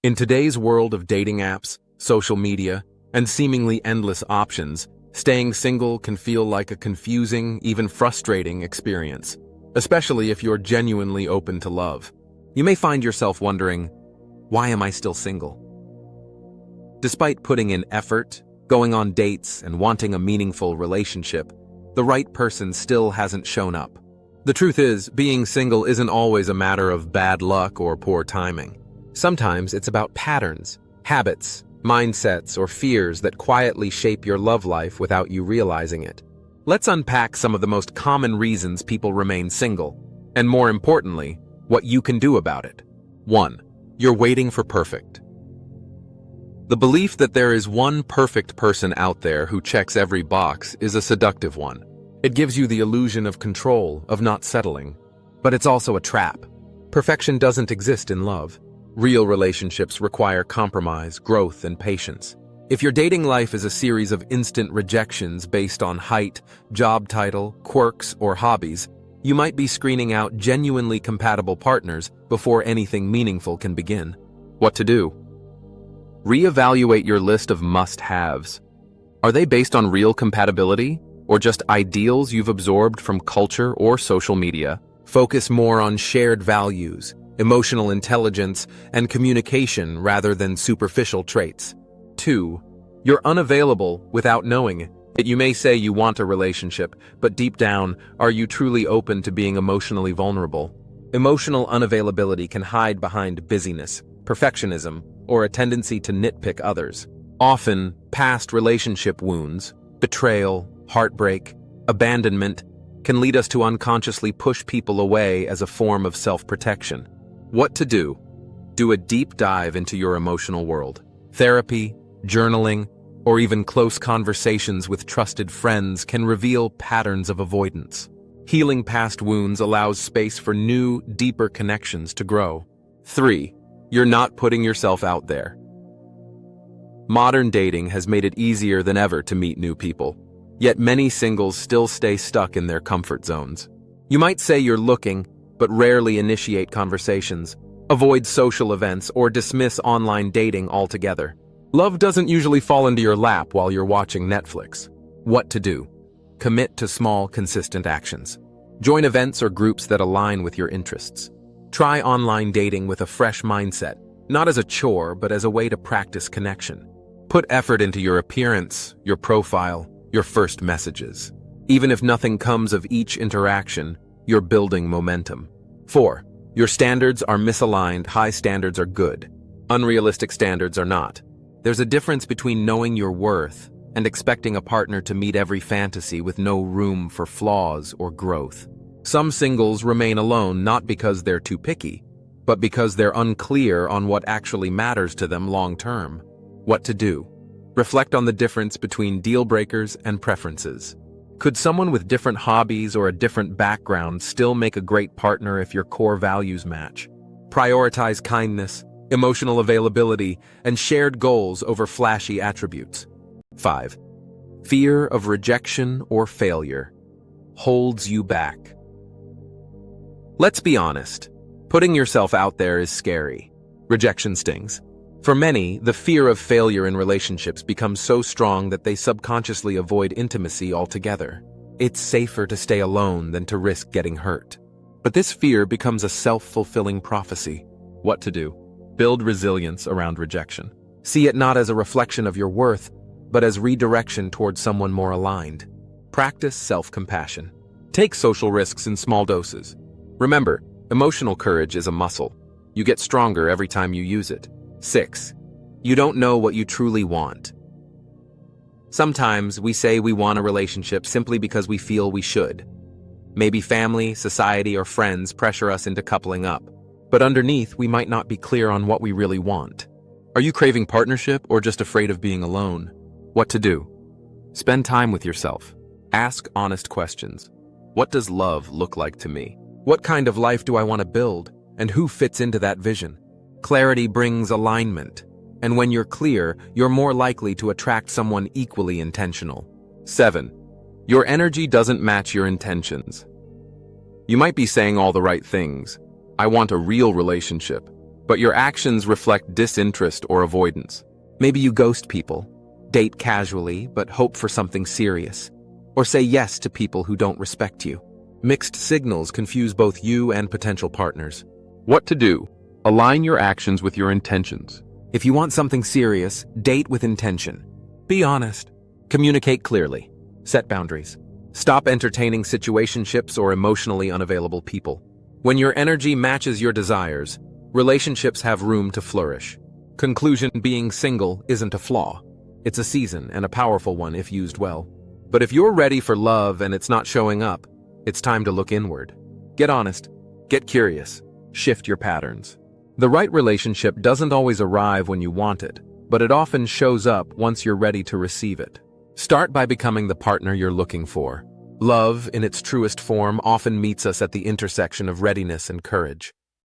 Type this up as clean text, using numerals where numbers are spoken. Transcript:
In today's world of dating apps, social media, and seemingly endless options, staying single can feel like a confusing, even frustrating experience, especially if you're genuinely open to love. You may find yourself wondering, why am I still single? Despite putting in effort, going on dates, and wanting a meaningful relationship, the right person still hasn't shown up. The truth is, being single isn't always a matter of bad luck or poor timing. Sometimes it's about patterns, habits, mindsets, or fears that quietly shape your love life without you realizing it. Let's unpack some of the most common reasons people remain single, and more importantly, what you can do about it. 1. You're waiting for perfect. The belief that there is one perfect person out there who checks every box is a seductive one. It gives you the illusion of control, of not settling. But it's also a trap. Perfection doesn't exist in love. Real relationships require compromise, growth, and patience. If your dating life is a series of instant rejections based on height, job title, quirks, or hobbies, you might be screening out genuinely compatible partners before anything meaningful can begin. What to do? Reevaluate your list of must-haves. Are they based on real compatibility, or just ideals you've absorbed from culture or social media? Focus more on shared values, emotional intelligence, and communication rather than superficial traits. 2. You're unavailable without knowing it. You may say you want a relationship, but deep down, are you truly open to being emotionally vulnerable? Emotional unavailability can hide behind busyness, perfectionism, or a tendency to nitpick others. Often, past relationship wounds, betrayal, heartbreak, abandonment, can lead us to unconsciously push people away as a form of self-protection. What to do? Do a deep dive into your emotional world. Therapy, journaling, or even close conversations with trusted friends can reveal patterns of avoidance. Healing past wounds allows space for new, deeper connections to grow. 3. You're not putting yourself out there. Modern dating has made it easier than ever to meet new people, yet many singles still stay stuck in their comfort zones. You might say you're looking, but rarely initiate conversations, avoid social events, or dismiss online dating altogether. Love doesn't usually fall into your lap while you're watching Netflix. What to do? Commit to small, consistent actions. Join events or groups that align with your interests. Try online dating with a fresh mindset, not as a chore, but as a way to practice connection. Put effort into your appearance, your profile, your first messages. Even if nothing comes of each interaction, you're building momentum. 4. Your standards are misaligned. High standards are good. Unrealistic standards are not. There's a difference between knowing your worth and expecting a partner to meet every fantasy with no room for flaws or growth. Some singles remain alone not because they're too picky, but because they're unclear on what actually matters to them long term. What to do? Reflect on the difference between deal breakers and preferences. Could someone with different hobbies or a different background still make a great partner if your core values match? Prioritize kindness, emotional availability, and shared goals over flashy attributes. 5. Fear of rejection or failure holds you back. Let's be honest. Putting yourself out there is scary. Rejection stings. For many, the fear of failure in relationships becomes so strong that they subconsciously avoid intimacy altogether. It's safer to stay alone than to risk getting hurt. But this fear becomes a self-fulfilling prophecy. What to do? Build resilience around rejection. See it not as a reflection of your worth, but as redirection towards someone more aligned. Practice self-compassion. Take social risks in small doses. Remember, emotional courage is a muscle. You get stronger every time you use it. 6. You don't know what you truly want. Sometimes we say we want a relationship simply because we feel we should. Maybe family, society, or friends pressure us into coupling up. But underneath, we might not be clear on what we really want. Are you craving partnership or just afraid of being alone? What to do? Spend time with yourself. Ask honest questions. What does love look like to me? What kind of life do I want to build? And who fits into that vision? Clarity brings alignment, and when you're clear, you're more likely to attract someone equally intentional. 7. Your energy doesn't match your intentions. You might be saying all the right things. I want a real relationship. but your actions reflect disinterest or avoidance. Maybe you ghost people, date casually but hope for something serious, or say yes to people who don't respect you. Mixed signals confuse both you and potential partners. What to do? Align your actions with your intentions. If you want something serious, date with intention. Be honest. Communicate clearly. Set boundaries. Stop entertaining situationships or emotionally unavailable people. When your energy matches your desires, relationships have room to flourish. Conclusion: being single isn't a flaw. It's a season, and a powerful one if used well. But if you're ready for love and it's not showing up, it's time to look inward. Get honest. Get curious. Shift your patterns. The right relationship doesn't always arrive when you want it, but it often shows up once you're ready to receive it. Start by becoming the partner you're looking for. Love, in its truest form, often meets us at the intersection of readiness and courage.